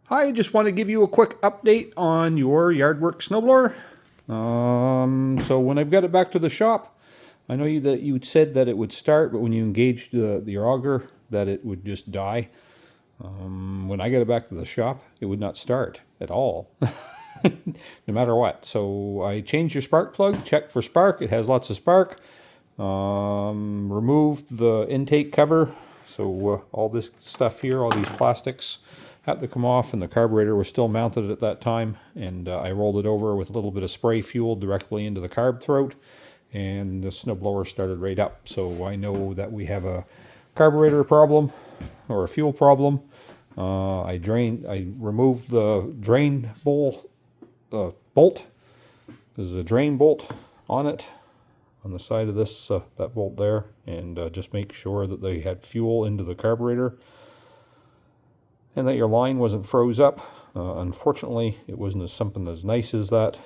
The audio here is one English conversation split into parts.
Hi, just want to give you a quick update on your Yardworks Snowblower. So when I've got it back to the shop, I know that you'd said that it would start, but when you engaged the auger, that it would just die. When I got it back to the shop, it would not start at all, no matter what. So I changed your spark plug, checked for spark. It has lots of spark. Removed the intake cover. So all this stuff here, all these plastics, had to come off, and the carburetor was still mounted at that time, and I rolled it over with a little bit of spray fuel directly into the carb throat, and the snowblower started right up. So I know that we have a carburetor problem or a fuel problem. I removed the drain bolt. There's a drain bolt on it, on the side of this, that bolt there, and just make sure that they had fuel into the carburetor and that your line wasn't froze up. Unfortunately, it wasn't something as nice as that,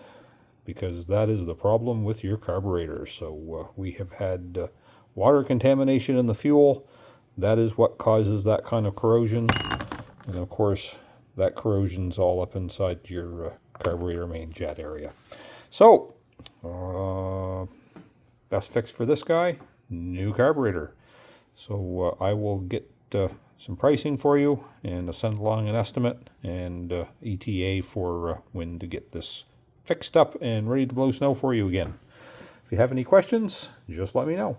because that is the problem with your carburetor. So we have had water contamination in the fuel. That is what causes that kind of corrosion. And of course, that corrosion's all up inside your carburetor main jet area. So, best fix for this guy, new carburetor. So I will get some pricing for you, and send along an estimate and ETA for when to get this fixed up and ready to blow snow for you again. If you have any questions, just let me know.